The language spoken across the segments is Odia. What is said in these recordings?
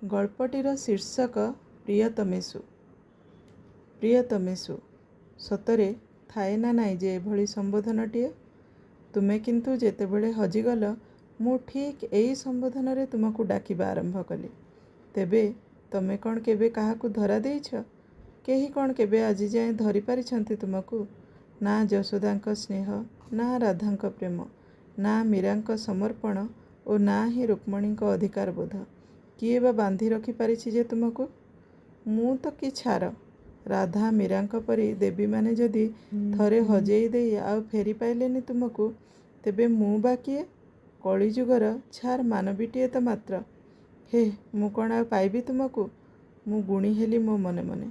ଗଳ୍ପଟିର ଶୀର୍ଷକ ପ୍ରିୟତମେଷୁ। ପ୍ରିୟତମେଷୁ ସତରେ ଥାଏ ନା ନାହିଁ ଯେ ଏଭଳି ସମ୍ବୋଧନଟିଏ? ତୁମେ କିନ୍ତୁ ଯେତେବେଳେ ହଜିଗଲ, ମୁଁ ଠିକ୍ ଏଇ ସମ୍ବୋଧନରେ ତୁମକୁ ଡାକିବା ଆରମ୍ଭ କଲି। ତେବେ ତମେ କ'ଣ କେବେ କାହାକୁ ଧରା ଦେଇଛ? କେହି କ'ଣ କେବେ ଆଜି ଯାଏଁ ଧରିପାରିଛନ୍ତି ତୁମକୁ? ନା ଯଶୋଦାଙ୍କ ସ୍ନେହ, ନା ରାଧାଙ୍କ ପ୍ରେମ, ନା ମୀରାଙ୍କ ସମର୍ପଣ ଓ ନା ହିଁ ରୁକ୍ମଣୀଙ୍କ ଅଧିକାର ବୋଧ। କିଏ ବା ବାନ୍ଧି ରଖିପାରିଛି ଯେ ତୁମକୁ? ମୁଁ ତ କି ଛାର। ରାଧା ମୀରାଙ୍କ ପରି ଦେବୀମାନେ ଯଦି ଥରେ ହଜେଇ ଦେଇ ଆଉ ଫେରି ପାଇଲେନି ତୁମକୁ, ତେବେ ମୁଁ ବା କିଏ? କଳିଯୁଗର ଛାର ମାନବୀଟିଏ ତ ମାତ୍ର। ହେ, ମୁଁ କ'ଣ ଆଉ ପାଇବି ତୁମକୁ? ମୁଁ ଗୁଣି ହେଲି ମୋ ମନେ ମନେ।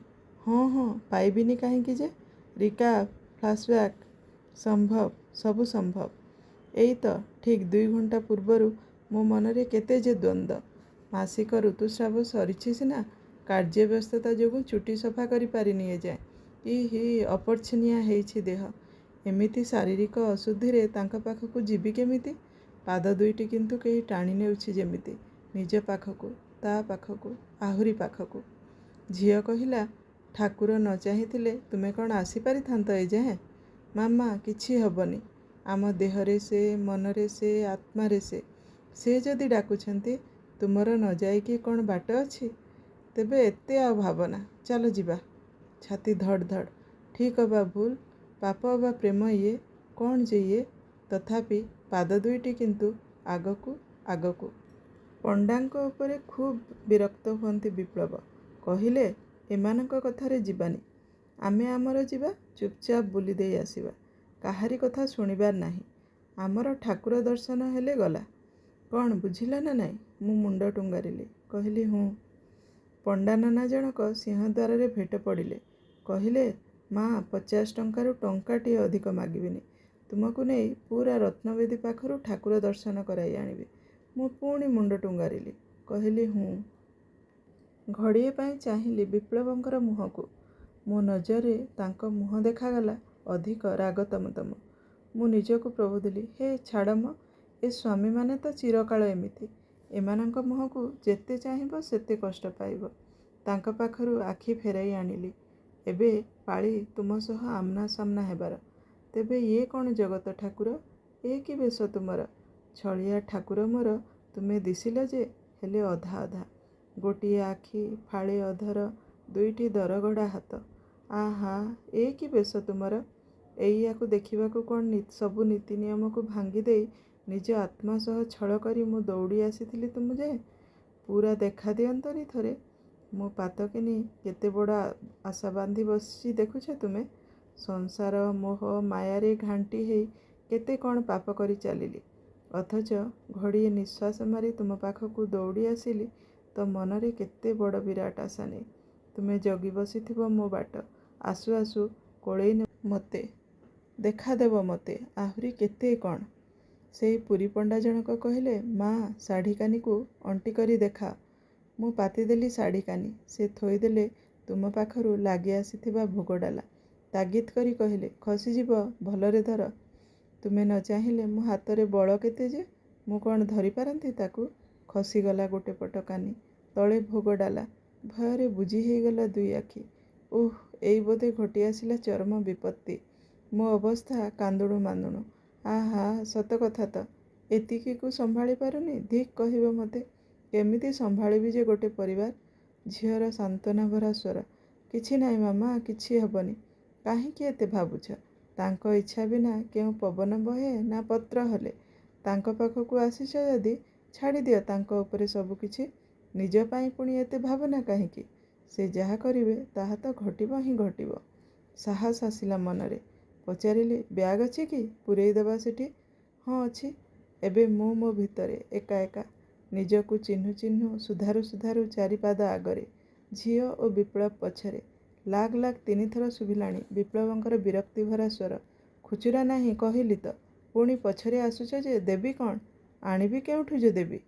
ହଁ, ପାଇବିନି କାହିଁକି ଯେ? ରିକାପ୍, ଫ୍ଲାସ୍ବ୍ୟାକ୍, ସମ୍ଭବ, ସବୁ ସମ୍ଭବ। ଏଇ ତ ଠିକ୍ 2 ଘଣ୍ଟା ପୂର୍ବରୁ ମୋ ମନରେ କେତେ ଯେ ଦ୍ୱନ୍ଦ୍ୱ। ମାସିକ ଋତୁସ୍ରାବ ସରିଛି ସିନା, କାର୍ଯ୍ୟବ୍ୟସ୍ତତା ଯୋଗୁଁ ଚୁଟି ସଫା କରିପାରିନି ଏଯାଏଁ। ଇହି, ଅପର୍ଚ୍ଛନିଆ ହେଇଛି ଦେହ। ଏମିତି ଶାରୀରିକ ଅଶୁଦ୍ଧିରେ ତାଙ୍କ ପାଖକୁ ଯିବି କେମିତି? ପାଦ ଦୁଇଟି କିନ୍ତୁ କେହି ଟାଣି ନେଉଛି ଯେମିତି, ନିଜ ପାଖକୁ, ତା ପାଖକୁ, ଆହୁରି ପାଖକୁ। ଝିଅ କହିଲା, ଠାକୁର ନ ଚାହିଁଥିଲେ ତୁମେ କ'ଣ ଆସିପାରିଥାନ୍ତ ଏଯାଏଁ? ମାମା, କିଛି ହବନି। ଆମ ଦେହରେ ସେ, ମନରେ ସେ, ଆତ୍ମାରେ ସେ। ସେ ଯଦି ଡାକୁଛନ୍ତି, ତୁମର ନ ଯାଇକି କ'ଣ ବାଟ ଅଛି? ତେବେ ଏତେ ଆଉ ଭାବନା, ଚାଲ ଯିବା। ଛାତି ଧଡ଼ ଧଡ଼। ଠିକ୍ ଅବା ଭୁଲ, ପାପ ଅବା ପ୍ରେମ ଇଏ, କ'ଣ ଯେ ଇଏ? ତଥାପି ପାଦ ଦୁଇଟି କିନ୍ତୁ ଆଗକୁ ଆଗକୁ। ପଣ୍ଡାଙ୍କ ଉପରେ ଖୁବ୍ ବିରକ୍ତ ହୁଅନ୍ତି ବିପ୍ଳବ। କହିଲେ, ଏମାନଙ୍କ କଥାରେ ଯିବାନି। ଆମେ ଆମର ଯିବା, ଚୁପଚାପ ବୁଲି ଦେଇ ଆସିବା। କାହାରି କଥା ଶୁଣିବାର ନାହିଁ। ଆମର ଠାକୁର ଦର୍ଶନ ହେଲେ ଗଲା। କ'ଣ ବୁଝିଲ ନା ନାହିଁ? ମୁଁ ମୁଣ୍ଡ ଟୁଙ୍ଗାରିଲି। କହିଲି, ହୁଁ। ପଣ୍ଡା ନନା ଜଣକ ସିଂହଦ୍ୱାରରେ ଭେଟ ପଡ଼ିଲେ। କହିଲେ, ମା, 50 ଟଙ୍କାରୁ ଟଙ୍କାଟିଏ ଅଧିକ ମାଗିବିନି। ତୁମକୁ ନେଇ ପୂରା ରତ୍ନବେଦୀ ପାଖରୁ ଠାକୁର ଦର୍ଶନ କରାଇ ଆଣିବି। ମୁଁ ପୁଣି ମୁଣ୍ଡ ଟୁଙ୍ଗାରିଲି। କହିଲି, ହୁଁ। ଘଡ଼ିଏ ପାଇଁ ଚାହିଁଲି ବିପ୍ଳବଙ୍କର ମୁହଁକୁ। ମୋ ନଜରରେ ତାଙ୍କ ମୁହଁ ଦେଖାଗଲା ଅଧିକ ରାଗ ତମ। ମୁଁ ନିଜକୁ ପ୍ରବୋଧିଲି, ହେ ଛାଡ଼ ମ, ଏ ସ୍ୱାମୀମାନେ ତ ଚିରକାଳ ଏମିତି। ଏମାନଙ୍କ ମୁହଁକୁ ଯେତେ ଚାହିଁବ ସେତେ କଷ୍ଟ ପାଇବ। ତାଙ୍କ ପାଖରୁ ଆଖି ଫେରାଇ ଆଣିଲି। ଏବେ ପାଳି ତୁମ ସହ ଆମ୍ନା ସାମ୍ନା ହେବାର। ତେବେ ଇଏ କ'ଣ ଜଗତ ଠାକୁର? ଏ କି ବେଶ ତୁମର? ଛଳିଆ ଠାକୁର ମୋର, ତୁମେ ଦିଶିଲ ଯେ, ହେଲେ ଅଧା ଅଧା। ଗୋଟିଏ ଆଖି, ଫାଳେ ଅଧର, 2ଟି ଦରଗଡ଼ା ହାତ। ଆହା, ଏ କି ବେଶ ତୁମର? ଏଇଆକୁ ଦେଖିବାକୁ କ'ଣ ସବୁ ନୀତି ନିୟମକୁ ଭାଙ୍ଗି ଦେଇ ନିଜ ଆତ୍ମା ସହ ଛଳ କରି ମୁଁ ଦୌଡ଼ି ଆସିଥିଲି ତୁମ ଯାଏଁ? ପୂରା ଦେଖା ଦିଅନ୍ତନି ଥରେ? ମୋ ପାତକିନି କେତେ ବଡ଼ ଆଶା ବାନ୍ଧି ବସିଛି ଦେଖୁଛ ତୁମେ? ସଂସାର, ମୋହ, ମାୟାରେ ଘାଣ୍ଟି ହେଇ କେତେ କ'ଣ ପାପ କରି ଚାଲିଲି। ଅଥଚ ଘଡ଼ିଏ ନିଶ୍ୱାସ ମାରି ତୁମ ପାଖକୁ ଦୌଡ଼ି ଆସିଲି ତ ମନରେ କେତେ ବଡ଼ ବିରାଟ ଆଶା ନେଇ। ତୁମେ ଜଗି ବସିଥିବ ମୋ ବାଟ। ଆସୁ ଆସୁ କୋଳେଇ ନେବ ମୋତେ। ଦେଖାଦେବ ମୋତେ ଆହୁରି କେତେ କ'ଣ। ସେଇ ପୁରୀ ପଣ୍ଡା ଜଣକ କହିଲେ, ମା, ଶାଢ଼ୀକାନିକୁ ଅଣ୍ଟି କରି ଦେଖାଅ। ମୁଁ ପାତିଦେଲି ଶାଢ଼ୀକାନି। ସେ ଥୋଇଦେଲେ ତୁମ ପାଖରୁ ଲାଗି ଆସିଥିବା ଭୋଗଡାଲା। ତାଗିଦ୍ କରି କହିଲେ, ଖସିଯିବ, ଭଲରେ ଧର। ତୁମେ ନ ଚାହିଁଲେ ମୋ ହାତରେ ବଳ କେତେ ଯେ? ମୁଁ କ'ଣ ଧରିପାରନ୍ତି ତାକୁ? ଖସିଗଲା ଗୋଟେ ପଟ କାନି। ତଳେ ଭୋଗଡାଲା। ଭୟରେ ବୁଜି ହେଇଗଲା 2 ଆଖି। ଓଃ, ଏଇ ବୋଧେ ଘଟି ଆସିଲା ଚରମ ବିପତ୍ତି। ମୋ ଅବସ୍ଥା କାନ୍ଦୁଣୁ ମାନ୍ଦୁଣୁ। ଆହା, ସତ କଥା ତ। ଏତିକିକୁ ସମ୍ଭାଳି ପାରୁନି? ଧିକ୍ କହିବ ମୋତେ। କେମିତି ସମ୍ଭାଳିବି ଯେ ଗୋଟେ ପରିବାର? ଝିଅର ସାନ୍ତ୍ୱନା ଭରା ସ୍ୱର। କିଛି ନାହିଁ ମାମା, କିଛି ହେବନି। କାହିଁକି ଏତେ ଭାବୁଛ? ତାଙ୍କ ଇଚ୍ଛା ବିନା କେଉଁ ପବନ ବହେ ନା ପତ୍ର ହଲେ? ତାଙ୍କ ପାଖକୁ ଆସିଛ ଯଦି, ଛାଡ଼ିଦିଅ ତାଙ୍କ ଉପରେ ସବୁ କିଛି। ନିଜ ପାଇଁ ପୁଣି ଏତେ ଭାବନା କାହିଁକି? ସେ ଯାହା କରିବେ ତାହା ତ ଘଟିବ ହିଁ ଘଟିବ। ସାହସ ଆସିଲା ମନରେ। ପଚାରିଲି, ବ୍ୟାଗ୍ ଅଛି କି? ପୂରେଇ ଦେବା ସେଠି। ହଁ, ଅଛି। ଏବେ ମୁଁ ମୋ ଭିତରେ, ଏକା ଏକା। ନିଜକୁ ଚିହ୍ନୁ ଚିହ୍ନୁ ସୁଧାରୁ ସୁଧାରୁ 4 ପାଦ ଆଗରେ। ଝିଅ ଓ ବିପ୍ଳବ ପଛରେ। ଲାଗ ଲାଗ 3 ଥର ଶୁଭିଲାଣି ବିପ୍ଳବଙ୍କର ବିରକ୍ତିଭରା ସ୍ୱର। ଖୁଚୁରା ନାହିଁ କହିଲି ତ। ପୁଣି ପଛରେ ଆସୁଛ ଯେ, ଦେବି କ'ଣ? ଆଣିବି କେଉଁଠୁ ଯେ ଦେବି?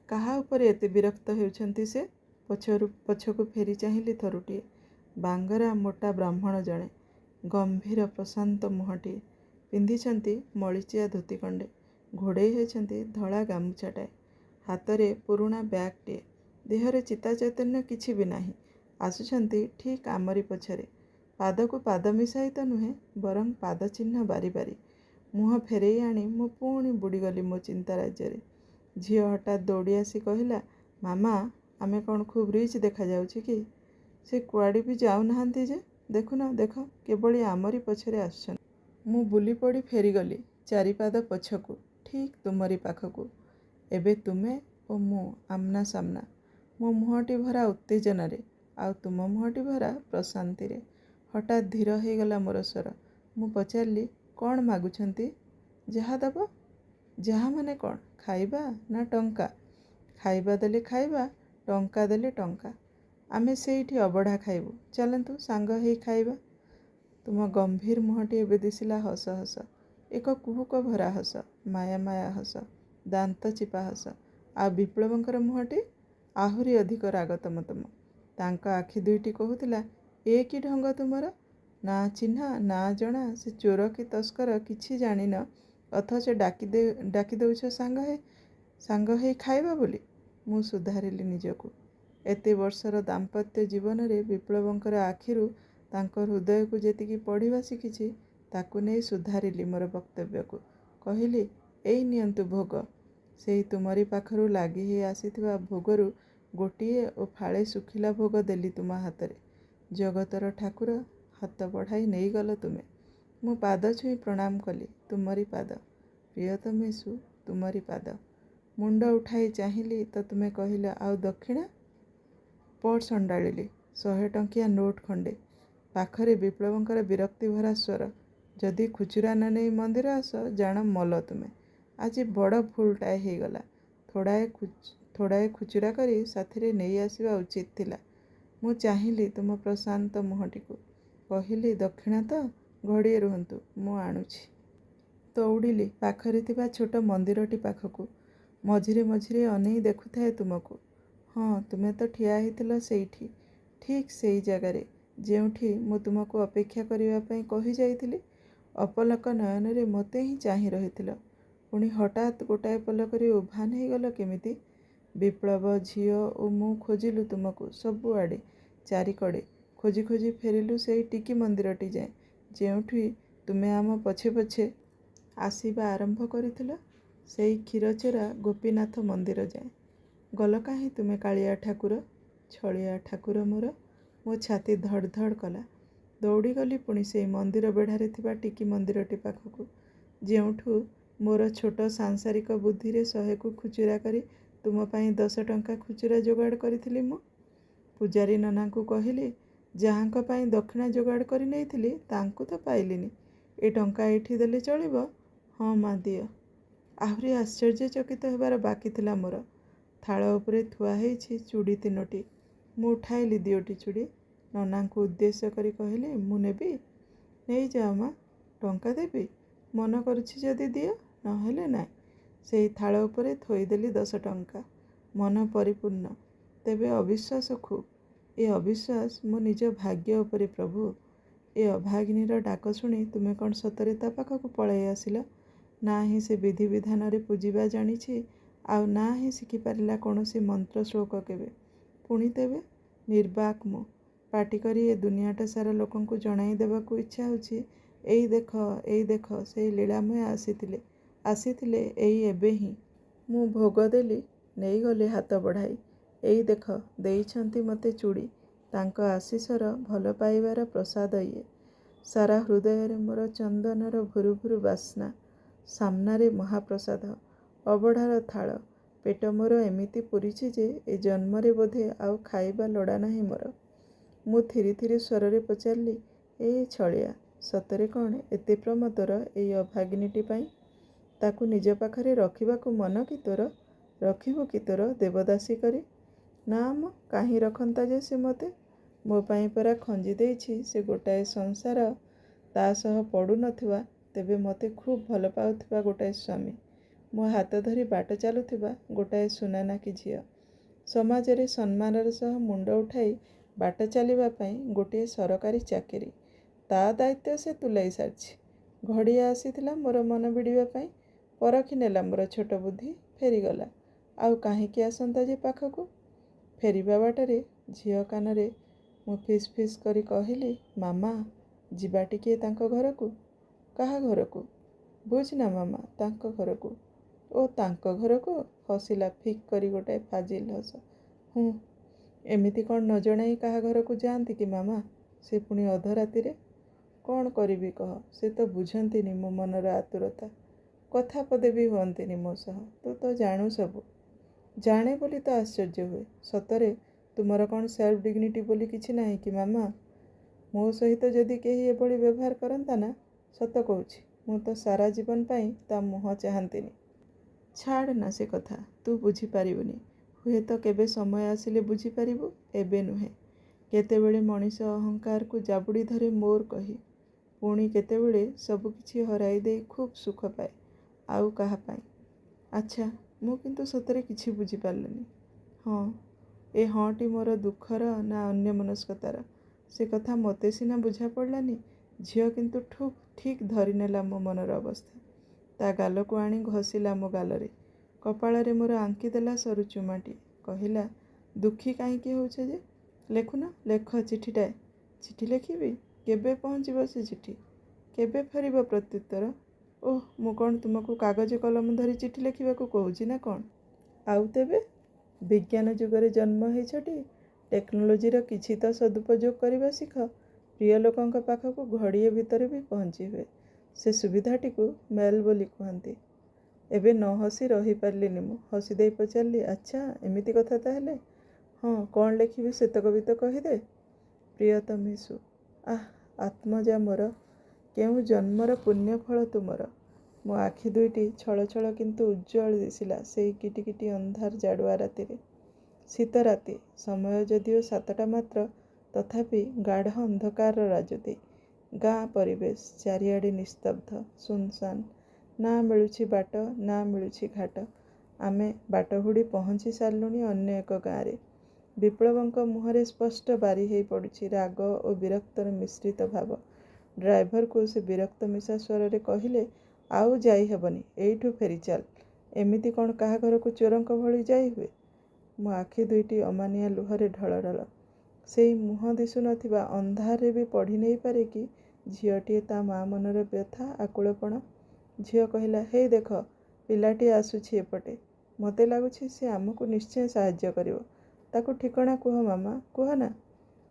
କାହା ଉପରେ ଏତେ ବିରକ୍ତ ହେଉଛନ୍ତି ସେ? ପଛକୁ ଫେରି ଚାହିଁଲି ଥରୁଟିଏ। ବାଙ୍ଗରା ମୋଟା ବ୍ରାହ୍ମଣ ଜଣେ। ଗମ୍ଭୀର ପ୍ରଶାନ୍ତ ମୁହଁଟିଏ। ପିନ୍ଧିଛନ୍ତି ମଳିଚିଆ ଧୋତି ଖଣ୍ଡେ। ଘୋଡ଼େଇ ହୋଇଛନ୍ତି ଧଳା ଗାମୁଛାଟାଏ। ହାତରେ ପୁରୁଣା ବ୍ୟାଗ୍ଟିଏ। ଦେହରେ ଚିତା ଚୈତନ୍ୟ କିଛି ବି ନାହିଁ। ଆସୁଛନ୍ତି ଠିକ୍ ଆମରି ପଛରେ। ପାଦକୁ ପାଦ ମିଶାଇ ତ ନୁହେଁ, ବରଂ ପାଦ ଚିହ୍ନ ବାରି ବାରି। ମୁହଁ ଫେରେଇ ଆଣି ମୁଁ ପୁଣି ବୁଡ଼ିଗଲି ମୋ ଚିନ୍ତା ରାଜ୍ୟରେ। ଝିଅ ହଠାତ୍ ଦୌଡ଼ି ଆସି କହିଲା, ମାମା, ଆମେ କ'ଣ ଖୁବ୍ ରିଚ୍ ଦେଖାଯାଉଛି କି? ସେ କୁଆଡ଼େ ବି ଯାଉନାହାନ୍ତି ଯେ। ଦେଖୁନ, ଦେଖ, କେବଳ ଆମରି ପଛରେ ଆସୁଛନ୍ତି। ମୁଁ ବୁଲି ପଡ଼ି ଫେରିଗଲି ଚାରିପାଦ ପଛକୁ, ଠିକ୍ ତୁମରି ପାଖକୁ। ଏବେ ତୁମେ ଓ ମୁଁ ଆମ୍ନା ସାମ୍ନା। ମୋ ମୁହଁଟି ଭରା ଉତ୍ତେଜନାରେ, ଆଉ ତୁମ ମୁହଁଟି ଭରା ପ୍ରଶାନ୍ତିରେ। ହଠାତ୍ ଧୀର ହେଇଗଲା ମୋର ସ୍ୱର। ମୁଁ ପଚାରିଲି, କ'ଣ ମାଗୁଛନ୍ତି? ଯାହା ଦେବ। ଯାହା ମାନେ କ'ଣ? ଖାଇବା ନା ଟଙ୍କା? ଖାଇବା ଦେଲେ ଖାଇବା, ଟଙ୍କା ଦେଲେ ଟଙ୍କା। ଆମେ ସେଇଠି ଅବଢ଼ା ଖାଇବୁ। ଚାଲନ୍ତୁ ସାଙ୍ଗ ହେଇ ଖାଇବା। ତୁମ ଗମ୍ଭୀର ମୁହଁଟି ଏବେ ଦିଶିଲା ହସ ହସ। ଏକ କୁହୁକ ଭରା ହସ, ମାୟା ମାୟା ହସ, ଦାନ୍ତ ଚିପା ହସ। ଆଉ ବିପ୍ଳବଙ୍କର ମୁହଁଟି ଆହୁରି ଅଧିକ ରାଗ ତମ ତମ। ତାଙ୍କ ଆଖି ଦୁଇଟି କହୁଥିଲା, ଏ କି ଢଙ୍ଗ ତୁମର? ନା ଚିହ୍ନା, ନା ଜଣା, ସେ ଚୋର କି ତସ୍କର କିଛି ଜାଣିନ, ଅଥଚ ଡାକି ଦେଉଛ ସାଙ୍ଗ ହେଇ ଖାଇବା ବୋଲି। ମୁଁ ସୁଧାରିଲି ନିଜକୁ। ଏତେ ବର୍ଷର ଦାମ୍ପତ୍ୟ ଜୀବନରେ ବିପ୍ଳବଙ୍କର ଆଖିରୁ ତାଙ୍କ ହୃଦୟକୁ ଯେତିକି ପଢ଼ିବା ଶିଖିଛି, ତାକୁ ନେଇ ସୁଧାରିଲି ମୋର ବକ୍ତବ୍ୟକୁ। କହିଲି, ଏଇ ନିଅନ୍ତୁ ଭୋଗ। ସେଇ ତୁମରି ପାଖରୁ ଲାଗି ହୋଇ ଆସିଥିବା ଭୋଗରୁ ଗୋଟିଏ ଓ ଫାଳେ ଶୁଖିଲା ଭୋଗ ଦେଲି ତୁମ ହାତରେ। ଜଗତର ଠାକୁର, ହାତ ବଢ଼ାଇ ନେଇଗଲ ତୁମେ। ମୁଁ ପାଦ ଛୁଇଁ ପ୍ରଣାମ କଲି। ତୁମରି ପାଦ ପ୍ରିୟତମେଷୁ, ତୁମରି ପାଦ। ମୁଣ୍ଡ ଉଠାଇ ଚାହିଁଲି ତ ତୁମେ କହିଲ, ଆଉ ଦକ୍ଷିଣା? ପର୍ସ ଅଣ୍ଡାଳିଲି। 100 ଟଙ୍କିଆ ନୋଟ୍ ଖଣ୍ଡେ। ପାଖରେ ବିପ୍ଳବଙ୍କର ବିରକ୍ତି ଭରା ସ୍ୱର। ଯଦି ଖୁଚୁରା ନ ନେଇ ମନ୍ଦିର ଆସ, ଜାଣ ମଲ ତୁମେ। ଆଜି ବଡ଼ ଭୁଲଟାଏ ହେଇଗଲା। ଥୋଡ଼ାଏ ଖୁଚୁରା କରି ସାଥିରେ ନେଇ ଆସିବା ଉଚିତ ଥିଲା। ମୁଁ ଚାହିଁଲି ତୁମ ପ୍ରଶାନ୍ତ ମୁହଁଟିକୁ। କହିଲି, ଦକ୍ଷିଣା ତ? ଘଡ଼ିଏ ରୁହନ୍ତୁ, ମୁଁ ଆଣୁଛି। ଦୌଡ଼ିଲି ପାଖରେ ଥିବା ଛୋଟ ମନ୍ଦିରଟି ପାଖକୁ। ମଝିରେ ମଝିରେ ଅନେଇ ଦେଖୁଥାଏ ତୁମକୁ। ହଁ, ତୁମେ ତ ଠିଆ ହେଇଥିଲ ସେଇଠି, ଠିକ୍ ସେଇ ଜାଗାରେ ଯେଉଁଠି ମୁଁ ତୁମକୁ ଅପେକ୍ଷା କରିବା ପାଇଁ କହି ଯାଇଥିଲି। ଅପଲକ ନୟନରେ ମୋତେ ହିଁ ଚାହିଁ ରହିଥିଲ। ପୁଣି ହଠାତ୍ ଗୋଟାଏ ପଲକରେ ଉଭାନ ହେଇଗଲ କେମିତି? ବିପ୍ଳବ, ଝିଅ ଓ ମୁଁ ଖୋଜିଲୁ ତୁମକୁ ସବୁଆଡ଼େ, ଚାରିକଡ଼େ। ଖୋଜି ଖୋଜି ଫେରିଲୁ ସେଇ ଟିକି ମନ୍ଦିରଟି ଯାଏଁ, ଯେଉଁଠି ତୁମେ ଆମ ପଛେ ପଛେ ଆସିବା ଆରମ୍ଭ କରିଥିଲ, ସେଇ କ୍ଷୀରଚୋରା ଗୋପୀନାଥ ମନ୍ଦିର ଯାଏଁ। ଗଲ କାହିଁ ତୁମେ କାଳିଆ ଠାକୁର, ଛଳିଆ ଠାକୁର ମୋର। ମୋ ଛାତି ଧଡ଼ ଧଡ଼ କଲା। ଦୌଡ଼ିଗଲି ପୁଣି ସେଇ ମନ୍ଦିର ବେଢ଼ାରେ ଥିବା ଟିକି ମନ୍ଦିରଟି ପାଖକୁ, ଯେଉଁଠୁ ମୋର ଛୋଟ ସାଂସାରିକ ବୁଦ୍ଧିରେ 100କୁ ଖୁଚୁରା କରି ତୁମ ପାଇଁ 10 ଟଙ୍କା ଖୁଚୁରା ଯୋଗାଡ଼ କରିଥିଲି ମୁଁ। ପୂଜାରୀ ନନାଙ୍କୁ କହିଲି, ଯାହାଙ୍କ ପାଇଁ ଦକ୍ଷିଣା ଯୋଗାଡ଼ କରି ନେଇଥିଲି, ତାଙ୍କୁ ତ ପାଇଲିନି। ଏ ଟଙ୍କା ଏଇଠି ଦେଲେ ଚଳିବ? ହଁ ମା, ଦିଅ। ଆହୁରି ଆଶ୍ଚର୍ଯ୍ୟଚକିତ ହେବାର ବାକି ଥିଲା ମୋର। ଥାଳ ଉପରେ ଥୁଆ ହେଇଛି ଚୁଡ଼ି 3ଟି। ମୁଁ ଉଠାଇଲି 2ଟି ଚୁଡ଼ି। ନନାଙ୍କୁ ଉଦ୍ଦେଶ୍ୟ କରି କହିଲି, ମୁଁ ନେବି? ନେଇଯାଅ ମା, ଟଙ୍କା ଦେବି। ମନ କରୁଛି ଯଦି ଦିଅ, ନହେଲେ ନାହିଁ। ସେଇ ଥାଳ ଉପରେ ଥୋଇଦେଲି 10 ଟଙ୍କା। ମନ ପରିପୂର୍ଣ୍ଣ, ତେବେ ଅବିଶ୍ୱାସ ଖୁବ୍। ଏ ଅବିଶ୍ୱାସ ମୋ ନିଜ ଭାଗ୍ୟ ଉପରେ ପ୍ରଭୁ। ଏ ଅଭାଗିନୀର ଡାକ ଶୁଣି ତୁମେ କ'ଣ ସତରେ ତା ପାଖକୁ ପଳାଇ ଆସିଲ? ନା ହିଁ ସେ ବିଧିବିଧାନରେ ପୂଜିବା ଜାଣିଛି, ଆଉ ନା ହିଁ ଶିଖିପାରିଲା କୌଣସି ମନ୍ତ୍ର ଶ୍ଲୋକ କେବେ। ପୁଣି ତେବେ ନିର୍ବାକ ମୁଁ ପାଟି କରି ଏ ଦୁନିଆଟା ସାରା ଲୋକଙ୍କୁ ଜଣାଇ ଦେବାକୁ ଇଚ୍ଛା ହେଉଛି, ଏଇ ଦେଖ ସେଇ ଲୀଳାମୟ ଆସିଥିଲେ ଏଇ ଏବେ ହିଁ। ମୁଁ ଭୋଗ ଦେଲି, ନେଇଗଲେ ହାତ ବଢ଼ାଇ। ଏଇ ଦେଖ, ଦେଇଛନ୍ତି ମୋତେ ଚୁଡ଼ି। ତାଙ୍କ ଆଶୀଷର ଭଲ ପାଇବାର ପ୍ରସାଦ ଇଏ। ସାରା ହୃଦୟରେ ମୋର ଚନ୍ଦନର ଭୁରୁ ଭୁରୁ ବାସ୍ନା। ସାମ୍ନାରେ ମହାପ୍ରସାଦ, ଅବଢ଼ାର ଥାଳ। ପେଟ ମୋର ଏମିତି ପୂରିଛି ଯେ ଏ ଜନ୍ମରେ ବୋଧେ ଆଉ ଖାଇବା ଲୋଡ଼ା ନାହିଁ ମୋର। ମୁଁ ଥିରି ଥିରି ସ୍ୱରରେ ପଚାରିଲି, ଏ ଛଳିଆ, ସତରେ କ'ଣ ଏତେ ପ୍ରେମ ତୋର ଏଇ ଅଭାଗିନୀଟି ପାଇଁ? ତାକୁ ନିଜ ପାଖରେ ରଖିବାକୁ ମନ କି ତୋର? ରଖିବୁ କି ତୋର ଦେବଦାସୀ କରି? ନା ମ, କାହିଁ ରଖନ୍ତା ଯେ ସେ ମୋତେ? ମୋ ପାଇଁ ପରା ଖଞ୍ଜି ଦେଇଛି ସେ ଗୋଟାଏ ସଂସାର, ତା ସହ ପଡ଼ୁନଥିବା, ତେବେ ମୋତେ ଖୁବ୍ ଭଲ ପାଉଥିବା ଗୋଟାଏ ସ୍ୱାମୀ, ମୋ ହାତ ଧରି ବାଟ ଚାଲୁଥିବା ଗୋଟାଏ ସୁନାନାକି ଝିଅ, ସମାଜରେ ସମ୍ମାନର ସହ ମୁଣ୍ଡ ଉଠାଇ ବାଟ ଚାଲିବା ପାଇଁ ଗୋଟିଏ ସରକାରୀ ଚାକିରି, ତା ଦାୟିତ୍ୱ ସେ ତୁଲାଇ ସାରିଛି। ଘଡ଼ିଆ ଆସିଥିଲା ମୋର ମନ ବିଡ଼ିବା ପାଇଁ, ପରଖି ନେଲା ମୋର ଛୋଟ ବୁଦ୍ଧି, ଫେରିଗଲା। ଆଉ କାହିଁକି ଆସନ୍ତା ଯେ ପାଖକୁ? ଫେରିବା ବାଟରେ ଝିଅ କାନରେ ମୁଁ ଫିସ୍ ଫିସ୍ କରି କହିଲି, ମାମା ଯିବା ଟିକିଏ ତାଙ୍କ ଘରକୁ। କାହା ଘରକୁ? ବୁଝ ନା ମାମା, ତାଙ୍କ ଘରକୁ। ଓ ତାଙ୍କ ଘରକୁ? ହସିଲା ଫିକ୍ କରି ଗୋଟାଏ ଫାଜିଲ୍ ହସ। ଏମିତି କ'ଣ ନ ଜଣାଇ କାହା ଘରକୁ ଯାଆନ୍ତି କି ମାମା? ସେ ପୁଣି ଅଧରାତିରେ। କ'ଣ କରିବି କହ, ସେ ତ ବୁଝନ୍ତିନି ମୋ ମନର ଆତୁରତା। କଥା ପଦେ ବି ହୁଅନ୍ତିନି ମୋ ସହ। ତୁ ତ ଜାଣୁ ସବୁ। ଜାଣେ ବୋଲି ତ ଆଶ୍ଚର୍ଯ୍ୟ ହୁଏ। ସତରେ ତୁମର କ'ଣ ସେଲ୍ଫ ଡିଗ୍ନିଟି ବୋଲି କିଛି ନାହିଁ କି ମାମା? ମୋ ସହିତ ଯଦି କେହି ଏଭଳି ବ୍ୟବହାର କରନ୍ତା ନା, ସତ କହୁଛି ମୁଁ ତ ସାରା ଜୀବନ ପାଇଁ ତା ମୁହଁ ଚାହାନ୍ତିନି। ଛାଡ଼ ନା ସେ କଥା, ତୁ ବୁଝିପାରିବୁନି। ହୁଏତ କେବେ ସମୟ ଆସିଲେ ବୁଝିପାରିବୁ, ଏବେ ନୁହେଁ। କେତେବେଳେ ମଣିଷ ଅହଙ୍କାରକୁ ଜାବୁଡ଼ି ଧରେ ମୋର କହି, ପୁଣି କେତେବେଳେ ସବୁ କିଛି ହରାଇ ଦେଇ ଖୁବ୍ ସୁଖ ପାଏ ଆଉ କାହା ପାଇଁ। ଆଚ୍ଛା, ମୁଁ କିନ୍ତୁ ସତରେ କିଛି ବୁଝିପାରିଲିନି। ହଁ, ଏ ହଁଟି ମୋର ଦୁଃଖର ନା ଅନ୍ୟମନସ୍କତାର, ସେ କଥା ମୋତେ ସିନା ବୁଝା ପଡ଼ିଲାନି। ଝିଅ କିନ୍ତୁ ଠିକ୍ ଧରିନେଲା ମୋ ମନର ଅବସ୍ଥା। ତା ଗାଲକୁ ଆଣି ଘଷିଲା ମୋ ଗାଲରେ, କପାଳରେ ମୋର ଆଙ୍କିଦେଲା ସରୁ ଚୁମାଟିଏ। କହିଲା, ଦୁଃଖୀ କାହିଁକି ହେଉଛ ଯେ? ଲେଖୁନ, ଲେଖ ଚିଠିଟାଏ। ଚିଠି ଲେଖିବି? କେବେ ପହଞ୍ଚିବ ସେ ଚିଠି? କେବେ ଫେରିବ ପ୍ରତ୍ୟୁତ୍ତର? ଓଃ, ମୁଁ କ'ଣ ତୁମକୁ କାଗଜ କଲମ ଧରି ଚିଠି ଲେଖିବାକୁ କହୁଛି ନା କ'ଣ? ଆଉ ତେବେ? ବିଜ୍ଞାନ ଯୁଗରେ ଜନ୍ମ ହେଇଛଟି, ଟେକ୍ନୋଲୋଜିର କିଛି ତ ସଦୁପଯୋଗ କରିବା ଶିଖ। ପ୍ରିୟ ଲୋକଙ୍କ ପାଖକୁ ଘଡ଼ିଏ ଭିତରେ ବି ପହଞ୍ଚି ହୁଏ। ସେ ସୁବିଧାଟିକୁ ମେଲ୍ ବୋଲି କୁହନ୍ତି। ଏବେ ନ ହସି ରହିପାରିଲିନି ମୁଁ। ହସି ଦେଇ ପଚାରିଲି, ଆଚ୍ଛା ଏମିତି କଥା ତାହେଲେ। ହଁ, କ'ଣ ଲେଖିବି ସେତକ ବି ତ କହିଦେ। ପ୍ରିୟତମେଷୁ। ଆତ୍ମଜା ମୋର, କେଉଁ ଜନ୍ମର ପୁଣ୍ୟଫଳ ତୁମର। ମୋ ଆଖି ଦୁଇଟି ଛଳ ଛଳ କିନ୍ତୁ ଉଜ୍ଜ୍ୱଳ ଦିଶିଲା ସେଇ କିଟିକିଟି ଅନ୍ଧାର ଜାଡ଼ୁଆ ରାତିରେ। ଶୀତ ରାତି, ସମୟ ଯଦିଓ 7ଟା ମାତ୍ର, ତଥାପି ଗାଢ଼ ଅନ୍ଧକାରର ରାଜୁତି। ଗାଁ ପରିବେଶ, ଚାରିଆଡ଼େ ନିସ୍ତବ୍ଧ, ଶୂନଶାନ୍। ନା ମିଳୁଛି ବାଟ, ନା ମିଳୁଛି ଘାଟ। ଆମେ ବାଟ ହୁଡ଼ି ପହଞ୍ଚି ସାରିଲୁଣି ଅନ୍ୟ ଏକ ଗାଁରେ। ବିପ୍ଳବଙ୍କ ମୁହଁରେ ସ୍ପଷ୍ଟ ବାରି ହେଇ ପଡ଼ୁଛି ରାଗ ଓ ବିରକ୍ତର ମିଶ୍ରିତ ଭାବ। ଡ୍ରାଇଭରକୁ ସେ ବିରକ୍ତ ମିଶା ସ୍ୱରରେ କହିଲେ, ଆଉ ଯାଇ ହେବନି, ଏଇଠୁ ଫେରିଚାଲ। ଏମିତି କ'ଣ କାହା ଘରକୁ ଚୋରଙ୍କ ଭଳି ଯାଇ ହୁଏ? ମୋ ଆଖି ଦୁଇଟି ଅମାନିଆ ଲୁହରେ ଢଳଢଳ। ସେଇ ମୁହଁ ଦିଶୁନଥିବା ଅନ୍ଧାରରେ ବି ପଢ଼ି ନେଇପାରେ କି ଝିଅଟିଏ ତା ମା ମନର ବ୍ୟଥା ଆକୁଳପଣ। ଝିଅ କହିଲା, ହେଇ ଦେଖ, ପିଲାଟିଏ ଆସୁଛି ଏପଟେ। ମୋତେ ଲାଗୁଛି ସେ ଆମକୁ ନିଶ୍ଚୟ ସାହାଯ୍ୟ କରିବ। ତାକୁ ଠିକଣା କୁହ ମାମା, କୁହ ନା।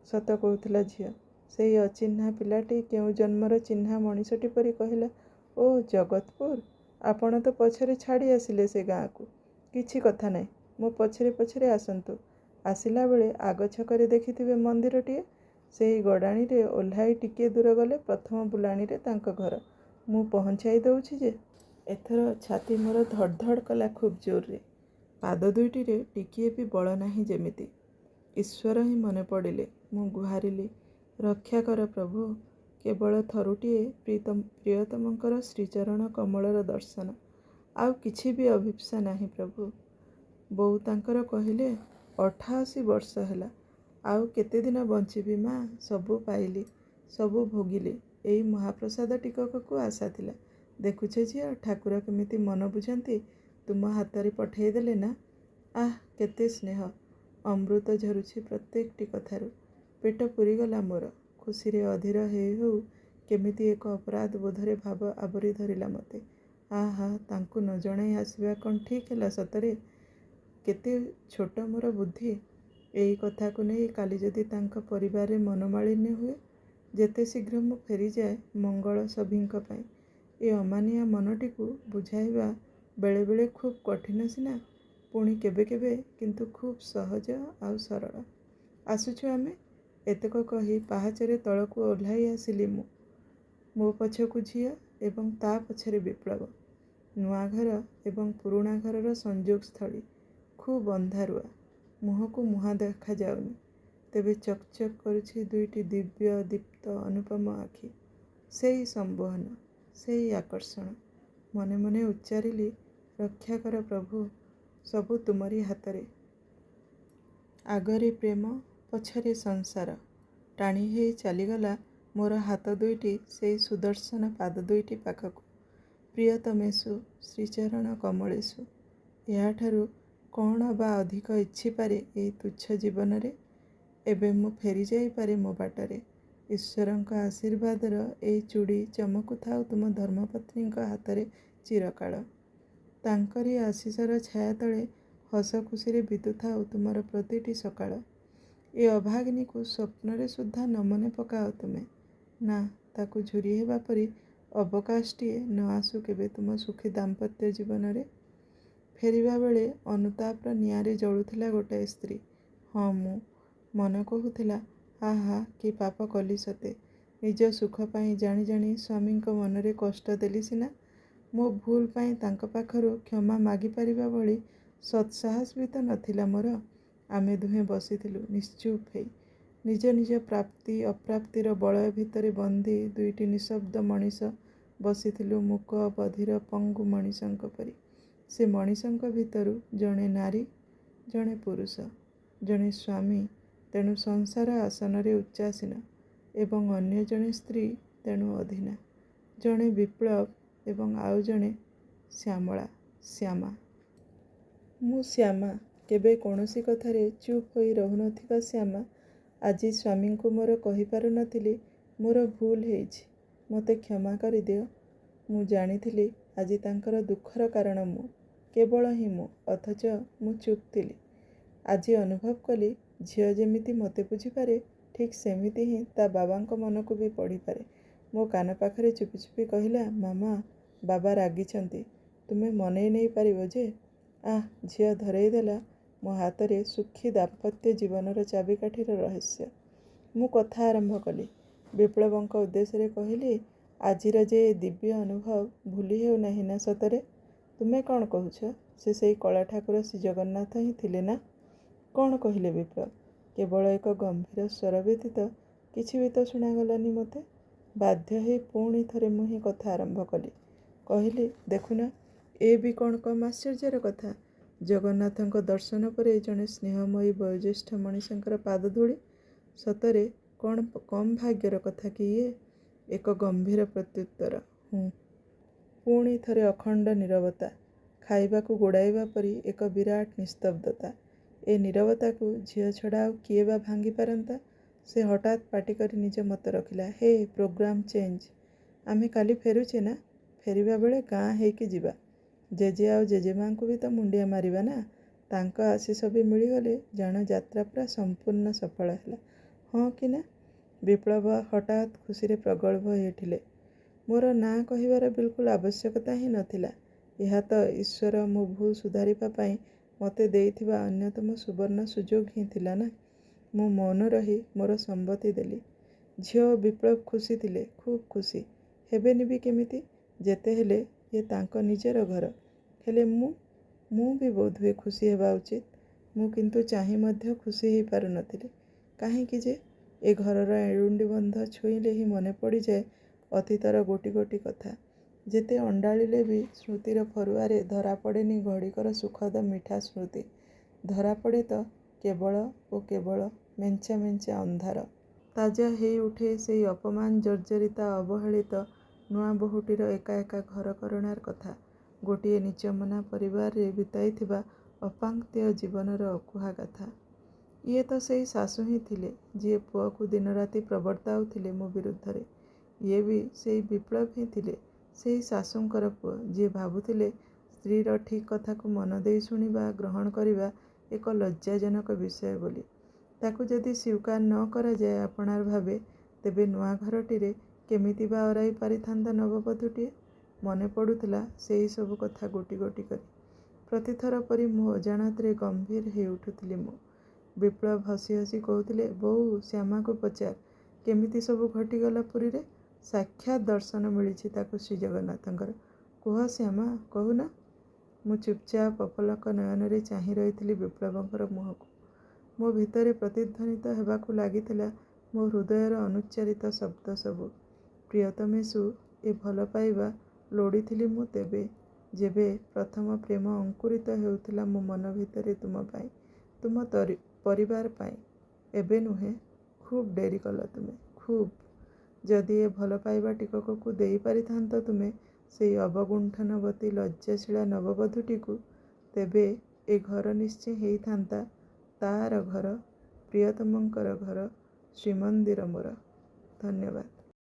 ସତ କହୁଥିଲା ଝିଅ। ସେଇ ଅଚିହ୍ନା ପିଲାଟି କେଉଁ ଜନ୍ମର ଚିହ୍ନା ମଣିଷଟି ପରି କହିଲା, ଓ ଜଗତପୁର, ଆପଣ ତ ପଛରେ ଛାଡ଼ି ଆସିଲେ ସେ ଗାଁକୁ। କିଛି କଥା ନାହିଁ, ମୋ ପଛରେ ପଛରେ ଆସନ୍ତୁ। ଆସିଲା ବେଳେ ଆଗ ଛକରେ ଦେଖିଥିବେ ମନ୍ଦିରଟିଏ, ସେହି ଗଡ଼ାଣିରେ ଓହ୍ଲାଇ ଟିକିଏ ଦୂର ଗଲେ ପ୍ରଥମ ବୁଲାଣିରେ ତାଙ୍କ ଘର। ମୁଁ ପହଞ୍ଚାଇ ଦେଉଛି ଯେ। ଏଥର ଛାତି ମୋର ଧଡ଼ ଧଡ଼ କଲା ଖୁବ୍ ଜୋରରେ। ପାଦ ଦୁଇଟିରେ ଟିକିଏ ବି ବଳ ନାହିଁ ଯେମିତି। ଈଶ୍ୱର ହିଁ ମନେ ପଡ଼ିଲେ। ମୁଁ ଗୁହାରିଲି, ରକ୍ଷା କର ପ୍ରଭୁ। କେବଳ ଥରୁଟିଏ ପ୍ରିୟତମଙ୍କର ଶ୍ରୀଚରଣ କମଳର ଦର୍ଶନ। ଆଉ କିଛି ବି ଅଭିପ୍ସା ନାହିଁ ପ୍ରଭୁ। ବୋଉ ତାଙ୍କର କହିଲେ, 88 ବର୍ଷ ହେଲା। ଆଉ କେତେଦିନ ବଞ୍ଚିବି ମା? ସବୁ ପାଇଲି, ସବୁ ଭୋଗିଲି। ଏଇ ମହାପ୍ରସାଦ ଟିକକକୁ ଆଶା ଥିଲା। ଦେଖୁଛ ଝିଅ, ଠାକୁର କେମିତି ମନ ବୁଝନ୍ତି। ତୁମ ହାତରେ ପଠେଇଦେଲେ ନା। କେତେ ସ୍ନେହ। ଅମୃତ ଝରୁଛି ପ୍ରତ୍ୟେକଟି କଥାରୁ। ପେଟ ପୂରିଗଲା ମୋର। ଖୁସିରେ ଅଧୀର ହେଉ ହେଉ କେମିତି ଏକ ଅପରାଧ ବୋଧରେ ଭାବ ଆବରି ଧରିଲା ମୋତେ। ତାଙ୍କୁ ନ ଜଣାଇ ଆସିବା କ'ଣ ଠିକ୍ ହେଲା ସତରେ? କେତେ ଛୋଟ ମୋର ବୁଦ୍ଧି। ଏଇ କଥାକୁ ନେଇ କାଲି ଯଦି ତାଙ୍କ ପରିବାରରେ ମନୋମାଳିନ୍ୟ ହୁଏ। ଯେତେ ଶୀଘ୍ର ମୁଁ ଫେରିଯାଏ ମଙ୍ଗଳ ସଭିଙ୍କ ପାଇଁ। ଏ ଅମାନିଆ ମନଟିକୁ ବୁଝାଇବା ବେଳେବେଳେ ଖୁବ୍ କଠିନ ସିନା, ପୁଣି କେବେ କେବେ କିନ୍ତୁ ଖୁବ୍ ସହଜ ଆଉ ସରଳ। ଆସୁଛୁ ଆମେ। ଏତକ କହି ପାହାଚରେ ତଳକୁ ଓହ୍ଲାଇ ଆସିଲି ମୁଁ। ମୋ ପଛକୁ ଝିଅ ଏବଂ ତା ପଛରେ ବିପ୍ଳବ। ନୂଆ ଘର ଏବଂ ପୁରୁଣା ଘରର ସଂଯୋଗ ସ୍ଥଳୀ। ଖୁବ୍ ଅନ୍ଧାରୁଆ, ମୁହଁକୁ ମୁହଁ ଦେଖାଯାଉନି। ତେବେ ଚକ୍ ଚକ୍ କରୁଛି ଦୁଇଟି ଦିବ୍ୟ ଦୀପ୍ତ ଅନୁପମ ଆଖି। ସେଇ ସମ୍ବୋହନ, ସେଇ ଆକର୍ଷଣ। ମନେ ମନେ ଉଚ୍ଚାରିଲି, ରକ୍ଷା କର ପ୍ରଭୁ, ସବୁ ତୁମରି ହାତରେ। ଆଗରେ ପ୍ରେମ, ପଛରେ ସଂସାର। ଟାଣି ହେଇ ଚାଲିଗଲା ମୋର ହାତ ଦୁଇଟି ସେଇ ସୁଦର୍ଶନ ପାଦ ଦୁଇଟି ପାଖକୁ। ପ୍ରିୟତମେଷୁ, ଶ୍ରୀଚରଣ କମଳେଷୁ। ଏହାଠାରୁ କ'ଣ ବା ଅଧିକ ଇଚ୍ଛିପାରେ ଏଇ ତୁଚ୍ଛ ଜୀବନରେ? ଏବେ ମୁଁ ଫେରି ଯାଇପାରେ ମୋ ବାଟରେ। ଈଶ୍ୱରଙ୍କ ଆଶୀର୍ବାଦର ଏଇ ଚୁଡ଼ି ଚମକୁଥାଉ ତୁମ ଧର୍ମପତ୍ନୀଙ୍କ ହାତରେ ଚିରକାଳ। ତାଙ୍କରି ଆଶୀଷର ଛାୟା ତଳେ ହସ ଖୁସିରେ ବିତୁଥାଉ ତୁମର ପ୍ରତିଟି ସକାଳ। ଏ ଅଭାଗିନୀକୁ ସ୍ୱପ୍ନରେ ସୁଦ୍ଧା ନ ମନେ ପକାଅ ତୁମେ। ନା, ତାକୁ ଝୁରି ହେବା ପରି ଅବକାଶଟିଏ ନ ଆସୁ କେବେ ତୁମ ସୁଖୀ ଦାମ୍ପତ୍ୟ ଜୀବନରେ। ଫେରିବା ବେଳେ ଅନୁତାପର ନିଆଁରେ ଜଳୁଥିଲା ଗୋଟାଏ ସ୍ତ୍ରୀ। ହଁ, ମୁଁ। ମନ କହୁଥିଲା, ଆହା କି ପାପ କଲି ସତେ। ନିଜ ସୁଖ ପାଇଁ ଜାଣି ଜାଣି ସ୍ୱାମୀଙ୍କ ମନରେ କଷ୍ଟ ଦେଲି ସିନା। ମୋ ଭୁଲ ପାଇଁ ତାଙ୍କ ପାଖରୁ କ୍ଷମା ମାଗିପାରିବା ଭଳି ସତ୍ସାହସ ବି ତ ନଥିଲା ମୋର। ଆମେ ଦୁହେଁ ବସିଥିଲୁ ନିଶ୍ଚୁପ ହେଇ। ନିଜ ନିଜ ପ୍ରାପ୍ତି ଅପ୍ରାପ୍ତିର ବଳୟ ଭିତରେ ବନ୍ଦୀ ଦୁଇଟି ନିଃଶବ୍ଦ ମଣିଷ ବସିଥିଲୁ ମୂକ ବଧିର ପଙ୍ଗୁ ମଣିଷଙ୍କ ପରି। ସେ ମଣିଷଙ୍କ ଭିତରୁ ଜଣେ ନାରୀ, ଜଣେ ପୁରୁଷ, ଜଣେ ସ୍ୱାମୀ ତେଣୁ ସଂସାର ଆସନରେ ଉଚ୍ଚାସୀନ ଏବଂ ଅନ୍ୟ ଜଣେ ସ୍ତ୍ରୀ ତେଣୁ ଅଧୀନା। ଜଣେ ବିପ୍ଳବ ଏବଂ ଆଉ ଜଣେ ଶ୍ୟାମା। ମୁଁ ଶ୍ୟାମା, କେବେ କୌଣସି କଥାରେ ଚୁପ୍ ହୋଇ ରହୁନଥିବା ଶ୍ୟାମା। ଆଜି ସ୍ୱାମୀଙ୍କୁ ମୋର କହିପାରୁନଥିଲି, ମୋର ଭୁଲ ହେଇଛି, ମୋତେ କ୍ଷମା କରିଦିଅ। ମୁଁ ଜାଣିଥିଲି ଆଜି ତାଙ୍କର ଦୁଃଖର କାରଣ ମୁଁ, କେବଳ ହିଁ ମୁଁ, ଅଥଚ ମୁଁ ଚୁପ୍ ଥିଲି। ଆଜି ଅନୁଭବ କଲି ଝିଅ ଯେମିତି ମୋତେ ବୁଝିପାରେ ଠିକ୍ ସେମିତି ହିଁ ତା ବାବାଙ୍କ ମନକୁ ବି ପଢ଼ିପାରେ। ମୋ କାନ ପାଖରେ ଚୁପି ଚୁପି କହିଲା, ମାମା, ବାବା ରାଗିଛନ୍ତି, ତୁମେ ମନେଇ ନେଇପାରିବ ଯେ। ଆଃ, ଝିଅ ଧରେଇ ଦେଲା ମୋ ହାତରେ ସୁଖୀ ଦାମ୍ପତ୍ୟ ଜୀବନର ଚାବିକାଠିର ରହସ୍ୟ। ମୁଁ କଥା ଆରମ୍ଭ କଲି। ବିପ୍ଳବଙ୍କ ଉଦ୍ଦେଶ୍ୟରେ କହିଲି, ଆଜିର ଯେ ଦିବ୍ୟ ଅନୁଭବ ଭୁଲି ହେଉନାହିଁ ନା ସତରେ? ତୁମେ କ'ଣ କହୁଛ? ସେ ସେଇ କଳା ଠାକୁର ଶ୍ରୀଜଗନ୍ନାଥ ହିଁ ଥିଲେ ନା? କ'ଣ କହିଲେ ବିପ୍ଳବ? କେବଳ ଏକ ଗମ୍ଭୀର ସ୍ୱର ବ୍ୟତୀତ କିଛି ବି ତ ଶୁଣାଗଲାନି ମୋତେ। ବାଧ୍ୟ ହେଇ ପୁଣି ଥରେ ମୁଁ ହିଁ କଥା ଆରମ୍ଭ କଲି। କହିଲି, ଦେଖୁନା, ଏ ବି କ'ଣ କମ୍ ଆଶ୍ଚର୍ଯ୍ୟର କଥା। ଜଗନ୍ନାଥଙ୍କ ଦର୍ଶନ ପରେ ଜଣେ ସ୍ନେହମୟୀ ବୟୋଜ୍ୟେଷ୍ଠ ମଣିଷଙ୍କର ପାଦଧୂଳି, ସତରେ କ'ଣ କମ୍ ଭାଗ୍ୟର କଥା କି ଇଏ? ଏକ ଗମ୍ଭୀର ପ୍ରତ୍ୟୁତ୍ତର, ହୁଁ। ପୁଣି ଥରେ ଅଖଣ୍ଡ ନୀରବତା। ଖାଇବାକୁ ଗୋଡ଼ାଇବା ପରି ଏକ ବିରାଟ ନିସ୍ତବ୍ଧତା। ଏ ନୀରବତାକୁ ଝିଅ ଛଡ଼ା ଆଉ କିଏ ବା ଭାଙ୍ଗି ପାରନ୍ତା? ସେ ହଠାତ୍ ପାଟି କରି ନିଜ ମତ ରଖିଲା, ହେ, ପ୍ରୋଗ୍ରାମ ଚେଞ୍ଜ। ଆମେ କାଲି ଫେରୁଛେ ନା? ଫେରିବା ବେଳେ ଗାଁ ହେଇକି ଯିବା। ଜେଜେ ଆଉ ଜେଜେମାଙ୍କୁ ବି ତ ମୁଣ୍ଡିଆ ମାରିବା ନା। ତାଙ୍କ ଆଶୀଷ ବି ମିଳିଗଲେ ଜାଣ ଯାତ୍ରା ପୁରା ସମ୍ପୂର୍ଣ୍ଣ ସଫଳ ହେଲା। ହଁ କି ନା? ବିପ୍ଳବ ହଠାତ୍ ଖୁସିରେ ପ୍ରଗଳ୍ଭ ହୋଇଉଠିଲେ। ମୋର ନାଁ କହିବାର ବିଲକୁଲ ଆବଶ୍ୟକତା ହିଁ ନଥିଲା। ଏହା ତ ଈଶ୍ୱର ମୋ ଭୁଲ ସୁଧାରିବା ପାଇଁ ମୋତେ ଦେଇଥିବା ଅନ୍ୟତମ ସୁବର୍ଣ୍ଣ ସୁଯୋଗ ହିଁ ଥିଲା ନା। ମୁଁ ମୌନ ରହି ମୋର ସମ୍ମତି ଦେଲି। ଝିଅ ଓ ବିପ୍ଳବ ଖୁସି ଥିଲେ, ଖୁବ୍ ଖୁସି। ହେବେନି ବି କେମିତି? ଯେତେ ହେଲେ ଇଏ ତାଙ୍କ ନିଜର ଘର। ହେଲେ ମୁଁ ବି ବୋଧହୁଏ ଖୁସି ହେବା ଉଚିତ। ମୁଁ କିନ୍ତୁ ଚାହିଁ ମଧ୍ୟ ଖୁସି ହେଇପାରୁନଥିଲି। କାହିଁକି ଯେ? ଏ ଘରର ଏରୁଣ୍ଡି ବନ୍ଧ ଛୁଇଁଲେ ହିଁ ମନେ ପଡ଼ିଯାଏ ଅତୀତର ଗୋଟି ଗୋଟି କଥା। ଯେତେ ଅଣ୍ଡାଳିଲେ ବି ସ୍ମୃତିର ଫରୁଆରେ ଧରାପଡ଼େନି ଘଡ଼ିକର ସୁଖଦ ମିଠା ସ୍ମୃତି। ଧରାପଡ଼େ ତ କେବଳ ଓ କେବଳ ମେଞ୍ଚା ମେଞ୍ଚା ଅନ୍ଧାର। ତାଜା ହେଇ ଉଠେ ସେଇ ଅପମାନ ଜର୍ଜରିତା ଅବହେଳିତ ନୂଆ ବୋହୂଟିର ଏକା ଏକା ଘରକରଣାର କଥା। ଗୋଟିଏ ନିଚମନା ପରିବାରରେ ବିତାଇଥିବା ଅପାଙ୍କ୍ତେୟ ଜୀବନର ଅକୁହା ଗାଥା। ଇଏ ତ ସେଇ ଶାଶୁ ହିଁ ଥିଲେ, ଯିଏ ପୁଅକୁ ଦିନରାତି ପ୍ରବର୍ତ୍ତାଉଥିଲେ ମୋ ବିରୁଦ୍ଧରେ। ଇଏ ବି ସେଇ ବିପ୍ଳବ ହିଁ ଥିଲେ, ସେଇ ଶାଶୁଙ୍କର ପୁଅ, ଯିଏ ଭାବୁଥିଲେ ସ୍ତ୍ରୀର ଠିକ୍ କଥାକୁ ମନ ଦେଇ ଶୁଣିବା ଗ୍ରହଣ କରିବା ଏକ ଲଜ୍ଜାଜନକ ବିଷୟ ବୋଲି। ତାକୁ ଯଦି ସ୍ୱୀକାର ନ କରାଯାଏ ଆପଣାର ଭାବେ, ତେବେ ନୂଆ ଘରଟିରେ କେମିତି ବା ଅରାଇ ପାରିଥାନ୍ତା ନବବଧୂଟିଏ? ମନେ ପଡ଼ୁଥିଲା ସେଇ ସବୁ କଥା ଗୋଟି ଗୋଟି କରି। ପ୍ରତିଥର ପରି ମୋ ଅଜାଣତରେ ଗମ୍ଭୀର ହେଇ ଉଠୁଥିଲି ମୁଁ। ବିପ୍ଳବ ହସି ହସି କହୁଥିଲେ, ବୋଉ, ଶ୍ୟାମାକୁ ପଚାର, କେମିତି ସବୁ ଘଟିଗଲା ପୁରୀରେ। ସାକ୍ଷାତ ଦର୍ଶନ ମିଳିଛି ତାକୁ ଶ୍ରୀଜଗନ୍ନାଥଙ୍କର। କୁହ ଶ୍ୟାମା, କହୁନା। ମୁଁ ଚୁପଚାପ ଅପଲକ ନୟନରେ ଚାହିଁ ରହିଥିଲି ବିପ୍ଳବଙ୍କର ମୁହଁକୁ। ମୋ ଭିତରେ ପ୍ରତିଧ୍ୱନିତ ହେବାକୁ ଲାଗିଥିଲା ମୋ ହୃଦୟର ଅନୁଚ୍ଚାରିତ ଶବ୍ଦ ସବୁ। ପ୍ରିୟତମେଷୁ, ଏ ଭଲ ପାଇବା ଲୋଡ଼ିଥିଲି ମୁଁ ତେବେ, ଯେବେ ପ୍ରଥମ ପ୍ରେମ ଅଙ୍କୁରିତ ହେଉଥିଲା ମୋ ମନ ଭିତରେ ତୁମ ପାଇଁ, ତୁମ ପରିବାର ପାଇଁ। ଏବେ ନୁହେଁ, ଖୁବ୍ ଡେରି କଲ ତୁମେ, ଖୁବ୍। ଯଦି ଏ ଭଲ ପାଇବା ଟିକକକୁ ଦେଇ ପାରିଥାନ୍ତ ତୁମେ ସେଇ ଅବଗୁଣ୍ଠନବତୀ ଲଜ୍ଜାଶୀଳା ନବବଧୂଟିକୁ, ତେବେ ए घर निश्चय होइथांता तार घर प्रियतमंकर घर श्रीमंदिर मोर। धन्यवाद।